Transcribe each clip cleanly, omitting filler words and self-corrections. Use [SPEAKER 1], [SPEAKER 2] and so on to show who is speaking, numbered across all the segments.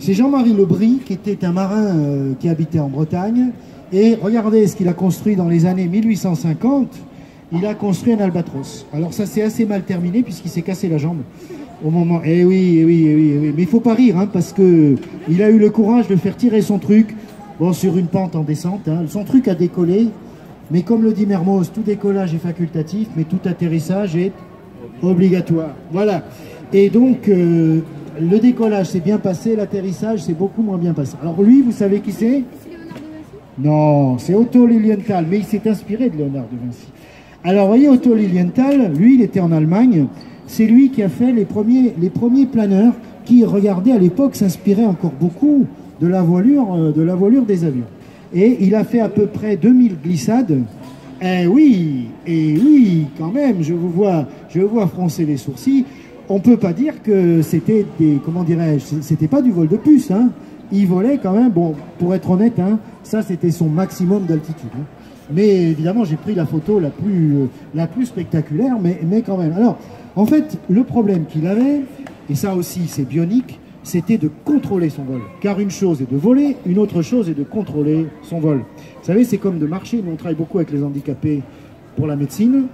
[SPEAKER 1] C'est Jean-Marie Lebris, qui était un marin qui habitait en Bretagne. Et regardez ce qu'il a construit dans les années 1850. Il a construit un albatros. Alors ça s'est assez mal terminé puisqu'il s'est cassé la jambe au moment... Eh oui, eh oui, eh oui, eh oui. Mais il faut pas rire, hein, parce que il a eu le courage de faire tirer son truc, bon, sur une pente en descente. Hein. Son truc a décollé, mais comme le dit Mermoz, tout décollage est facultatif, mais tout atterrissage est obligatoire. Voilà. Et donc, le décollage s'est bien passé, l'atterrissage s'est beaucoup moins bien passé. Alors lui, vous savez qui c'est? Non, c'est Otto Lilienthal, mais il s'est inspiré de Léonard de Vinci. Alors, vous voyez, Otto Lilienthal, lui, il était en Allemagne. C'est lui qui a fait les premiers planeurs qui, regardez, à l'époque, s'inspiraient encore beaucoup de la voilure des avions. Et il a fait à peu près 2000 glissades. Eh oui, quand même, je vous vois froncer les sourcils. On peut pas dire que c'était des, comment dirais-je, c'était pas du vol de puce, hein. Il volait quand même, bon, pour être honnête, hein, ça c'était son maximum d'altitude. Hein. Mais évidemment, j'ai pris la photo la plus spectaculaire, mais quand même. Alors, en fait, le problème qu'il avait, et ça aussi c'est bionique, c'était de contrôler son vol. Car une chose est de voler, une autre chose est de contrôler son vol. Vous savez, c'est comme de marcher. Nous, on travaille beaucoup avec les handicapés pour la médecine.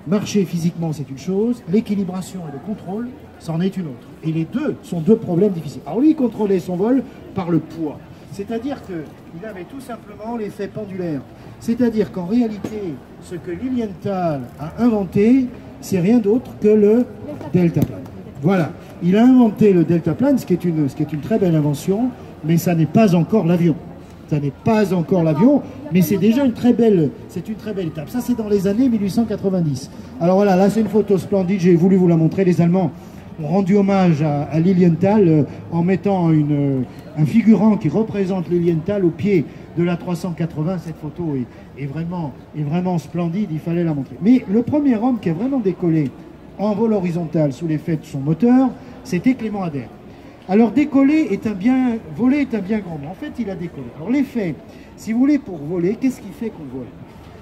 [SPEAKER 1] Marcher physiquement, c'est une chose. L'équilibration et le contrôle, c'en est une autre. Et les deux sont deux problèmes difficiles. Alors lui, il contrôlait son vol par le poids. C'est-à-dire qu'il avait tout simplement l'effet pendulaire. C'est-à-dire qu'en réalité, ce que Lilienthal a inventé, c'est rien d'autre que le deltaplane. Voilà. Il a inventé le deltaplane, ce qui est une très belle invention, mais ça n'est pas encore l'avion. Ça n'est pas encore l'avion, mais c'est déjà une très belle étape. Ça, c'est dans les années 1890. Alors voilà, là, c'est une photo splendide, j'ai voulu vous la montrer. Les Allemands ont rendu hommage à Lilienthal en mettant un figurant qui représente Lilienthal au pied de la 380. Cette photo est vraiment splendide, il fallait la montrer. Mais le premier homme qui a vraiment décollé en vol horizontal sous l'effet de son moteur, c'était Clément Ader. Alors décoller est un bien, voler est un bien grand mot. En fait, il a décollé. Alors l'effet, si vous voulez, pour voler, qu'est-ce qui fait qu'on vole?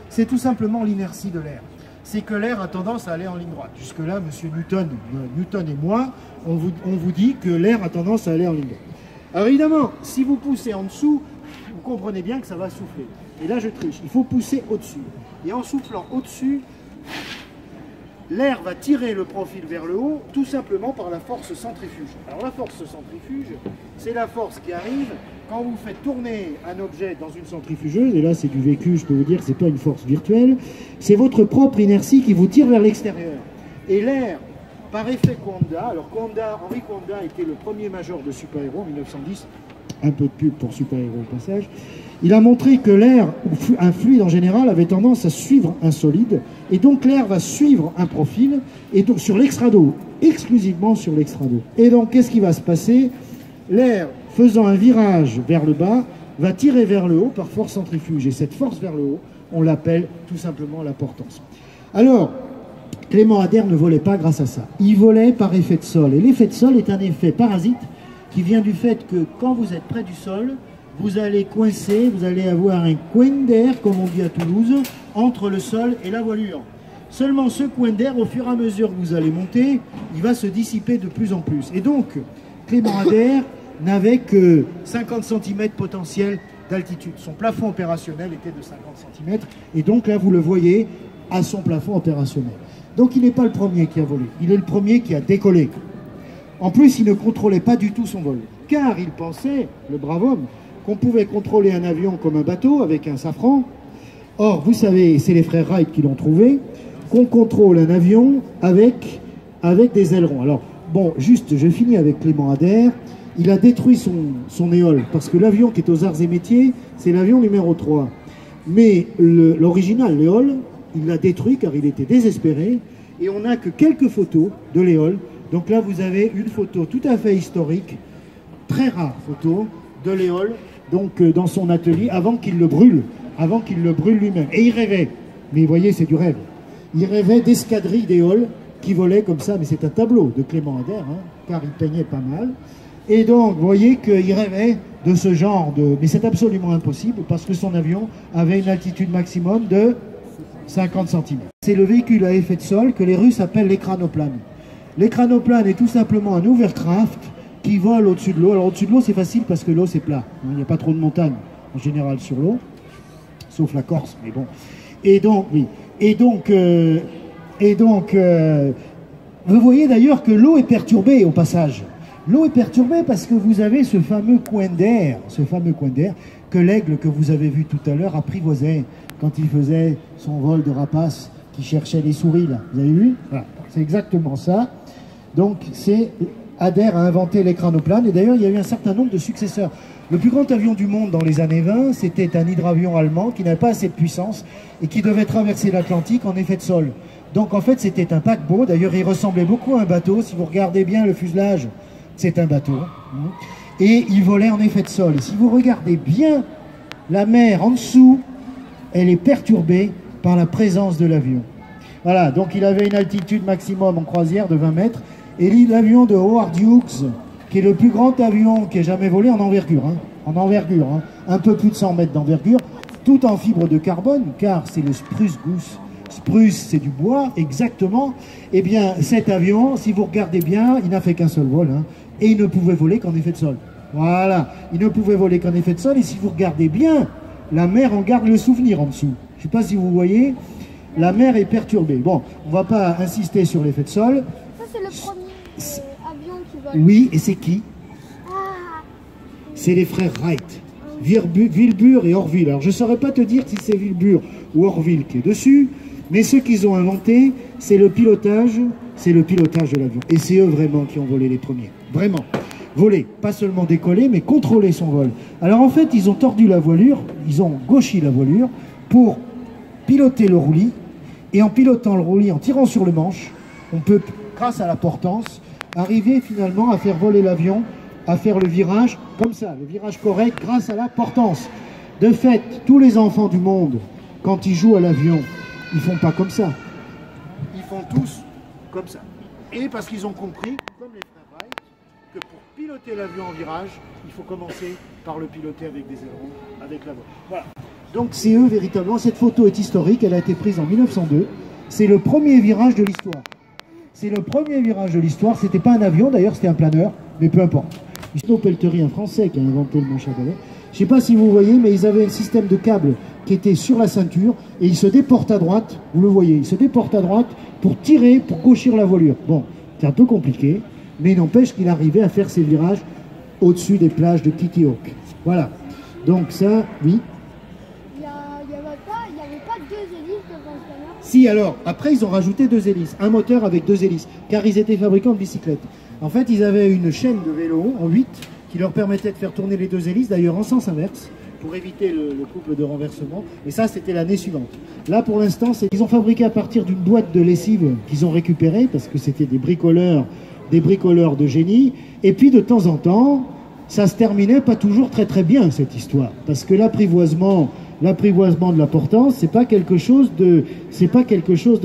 [SPEAKER 1] C'est tout simplement l'inertie de l'air. C'est que l'air a tendance à aller en ligne droite. Jusque-là, monsieur Newton et moi, on vous dit que l'air a tendance à aller en ligne droite. Alors évidemment, si vous poussez en dessous, vous comprenez bien que ça va souffler. Et là, je triche. Il faut pousser au-dessus. Et en soufflant au-dessus, l'air va tirer le profil vers le haut, tout simplement par la force centrifuge. Alors la force centrifuge, c'est la force qui arrive quand vous faites tourner un objet dans une centrifugeuse, et là c'est du vécu, je peux vous dire, c'est pas une force virtuelle, c'est votre propre inertie qui vous tire vers l'extérieur. Et l'air, par effet Coanda, alors Henri Coanda était le premier major de super-héros en 1910, un peu de pub pour super-héros au passage. Il a montré que l'air, un fluide en général, avait tendance à suivre un solide, et donc l'air va suivre un profil, et donc sur l'extrado, exclusivement sur l'extrado. Et donc, qu'est-ce qui va se passer? L'air, faisant un virage vers le bas, va tirer vers le haut par force centrifuge, et cette force vers le haut, on l'appelle tout simplement la portance. Alors, Clément Ader ne volait pas grâce à ça, il volait par effet de sol, et l'effet de sol est un effet parasite qui vient du fait que quand vous êtes près du sol, vous allez coincer, vous allez avoir un coin d'air, comme on dit à Toulouse, entre le sol et la voilure. Seulement ce coin d'air, au fur et à mesure que vous allez monter, il va se dissiper de plus en plus. Et donc, Clément Ader n'avait que 50 cm potentiel d'altitude. Son plafond opérationnel était de 50 cm. Et donc là, vous le voyez, à son plafond opérationnel. Donc il n'est pas le premier qui a volé, il est le premier qui a décollé. En plus, il ne contrôlait pas du tout son vol. Car il pensait, le brave homme, qu'on pouvait contrôler un avion comme un bateau avec un safran. Or, vous savez, c'est les frères Wright qui l'ont trouvé, qu'on contrôle un avion avec des ailerons. Alors, bon, juste, je finis avec Clément Ader. Il a détruit son éole, parce que l'avion qui est aux arts et métiers, c'est l'avion numéro 3. Mais l'original, l'éole, il l'a détruit car il était désespéré, et on n'a que quelques photos de l'éole. Donc là, vous avez une photo tout à fait historique, très rare photo, de l'éole, donc dans son atelier, avant qu'il le brûle lui-même. Et il rêvait, mais vous voyez, c'est du rêve. Il rêvait d'escadrilles d'éoles qui volaient comme ça, mais c'est un tableau de Clément Ader, hein, car il peignait pas mal. Et donc, vous voyez qu'il rêvait de ce genre de... Mais c'est absolument impossible, parce que son avion avait une altitude maximum de 50 cm. C'est le véhicule à effet de sol que les Russes appellent l'écranoplane. L'écranoplane est tout simplement un overcraft qui vole au-dessus de l'eau. Alors au-dessus de l'eau, c'est facile parce que l'eau, c'est plat. Il n'y a pas trop de montagnes en général sur l'eau, sauf la Corse, mais bon. Et donc, oui. Vous voyez d'ailleurs que l'eau est perturbée au passage. L'eau est perturbée parce que vous avez ce fameux coin d'air que l'aigle que vous avez vu tout à l'heure apprivoisait quand il faisait son vol de rapace qui cherchait les souris là. Vous avez vu? Voilà. C'est exactement ça. Donc Adair a inventé l'écranoplane et d'ailleurs il y a eu un certain nombre de successeurs. Le plus grand avion du monde dans les années 20, c'était un hydravion allemand qui n'avait pas assez de puissance et qui devait traverser l'Atlantique en effet de sol. Donc en fait c'était un paquebot, d'ailleurs il ressemblait beaucoup à un bateau, si vous regardez bien le fuselage, c'est un bateau. Et il volait en effet de sol. Et si vous regardez bien la mer en dessous, elle est perturbée par la présence de l'avion. Voilà, donc il avait une altitude maximum en croisière de 20 mètres. Et l'avion de Howard Hughes, qui est le plus grand avion qui ait jamais volé en envergure, un peu plus de 100 mètres d'envergure, tout en fibre de carbone, car c'est le Spruce Goose. Spruce, c'est du bois, exactement. Eh bien, cet avion, si vous regardez bien, il n'a fait qu'un seul vol, et il ne pouvait voler qu'en effet de sol. Voilà, il ne pouvait voler qu'en effet de sol, et si vous regardez bien, la mer en garde le souvenir en dessous. Je ne sais pas si vous voyez, la mer est perturbée. Bon, on ne va pas insister sur l'effet de sol.
[SPEAKER 2] Ça, c'est le premier avion qui vole.
[SPEAKER 1] Oui, et c'est qui? C'est les frères Wright. Wilbur et Orville. Alors, je ne saurais pas te dire si c'est Wilbur ou Orville qui est dessus, mais ce qu'ils ont inventé, c'est le pilotage de l'avion. Et c'est eux vraiment qui ont volé les premiers. Vraiment. Voler, pas seulement décoller, mais contrôler son vol. Alors en fait, ils ont tordu la voilure, ils ont gauchi la voilure pour piloter le roulis. Et en pilotant le roulis, en tirant sur le manche, on peut, grâce à la portance, arriver finalement à faire voler l'avion, à faire le virage comme ça, le virage correct grâce à la portance. De fait, tous les enfants du monde, quand ils jouent à l'avion, ils font pas comme ça. Ils font tous comme ça. Et parce qu'ils ont compris, comme les frères Wright, que pour piloter l'avion en virage, il faut commencer par le piloter avec des ailerons, avec la voile. Voilà. Donc c'est eux véritablement, cette photo est historique, elle a été prise en 1902. C'est le premier virage de l'histoire. C'est le premier virage de l'histoire, c'était pas un avion d'ailleurs, c'était un planeur, mais peu importe. Snow Peltery, un Français qui a inventé le manche à balai. Je ne sais pas si vous voyez, mais ils avaient un système de câbles qui était sur la ceinture et ils se déportent à droite, vous le voyez, ils se déportent à droite pour tirer, pour gauchir la voilure. Bon, c'est un peu compliqué, mais il n'empêche qu'il arrivait à faire ses virages au-dessus des plages de Kitty Hawk. Voilà. Donc ça, oui.
[SPEAKER 2] Il n'y avait pas deux hélices devant le planeur?
[SPEAKER 1] Si, alors, après ils ont rajouté deux hélices, un moteur avec deux hélices, car ils étaient fabricants de bicyclettes. En fait, ils avaient une chaîne de vélo en 8 qui leur permettait de faire tourner les deux hélices, d'ailleurs en sens inverse, pour éviter le couple de renversement. Et ça, c'était l'année suivante. Là, pour l'instant, ils ont fabriqué à partir d'une boîte de lessive qu'ils ont récupérée, parce que c'était des bricoleurs de génie. Et puis, de temps en temps, ça se terminait pas toujours très très bien, cette histoire. Parce que l'apprivoisement de la portance, c'est pas quelque chose de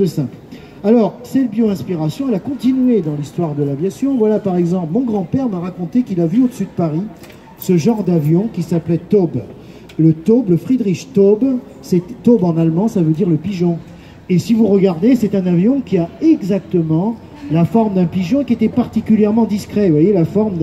[SPEAKER 1] simple. Alors, cette bio-inspiration, elle a continué dans l'histoire de l'aviation. Voilà, par exemple, mon grand-père m'a raconté qu'il a vu au-dessus de Paris ce genre d'avion qui s'appelait Taube. Le Taube, le Friedrich Taube, c'est Taube en allemand, ça veut dire le pigeon. Et si vous regardez, c'est un avion qui a exactement la forme d'un pigeon qui était particulièrement discret. Vous voyez, la forme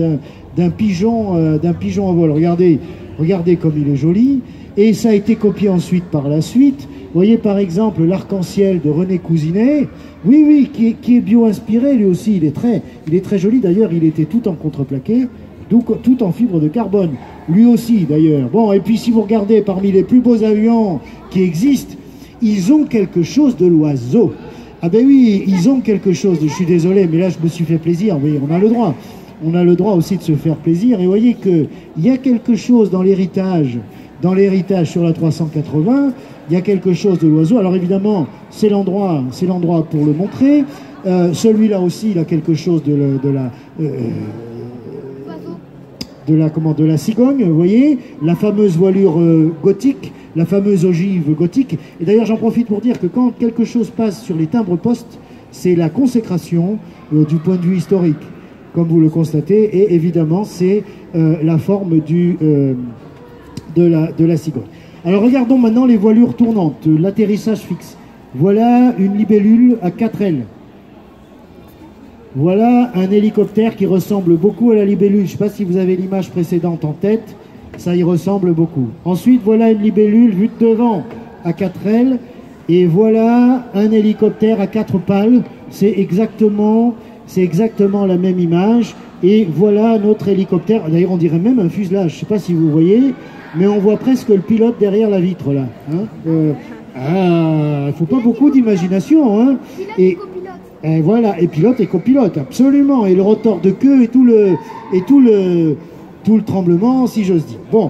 [SPEAKER 1] d'un pigeon en vol. Regardez comme il est joli. Et ça a été copié ensuite par la suite. Vous voyez par exemple l'arc-en-ciel de René Cousinet, oui, qui est bio-inspiré lui aussi, il est très joli d'ailleurs, il était tout en contreplaqué, tout en fibre de carbone, lui aussi d'ailleurs. Bon, et puis si vous regardez parmi les plus beaux avions qui existent, ils ont quelque chose de l'oiseau. Ah ben oui, ils ont quelque chose, je suis désolé, mais là je me suis fait plaisir, vous voyez, on a le droit aussi de se faire plaisir, et vous voyez qu'il y a quelque chose dans l'héritage sur la 380, il y a quelque chose de l'oiseau. Alors évidemment, c'est l'endroit pour le montrer. Celui-là aussi, il a quelque chose de la cigogne, vous voyez, la fameuse voilure gothique, la fameuse ogive gothique. Et d'ailleurs, j'en profite pour dire que quand quelque chose passe sur les timbres-poste, c'est la consécration du point de vue historique, comme vous le constatez. Et évidemment, c'est la forme de la cigogne. Alors regardons maintenant les voilures tournantes, l'atterrissage fixe. Voilà une libellule à 4 ailes. Voilà un hélicoptère qui ressemble beaucoup à la libellule. Je ne sais pas si vous avez l'image précédente en tête. Ça y ressemble beaucoup. Ensuite, voilà une libellule vue de devant à 4 ailes. Et voilà un hélicoptère à 4 pales. C'est exactement la même image. Et voilà notre hélicoptère. D'ailleurs, on dirait même un fuselage. Je ne sais pas si vous voyez, mais on voit presque le pilote derrière la vitre là. Il ne faut pas beaucoup d'imagination. Hein. Et voilà, et pilote et copilote, absolument. Et le rotor de queue et tout le tremblement, si j'ose dire. Bon.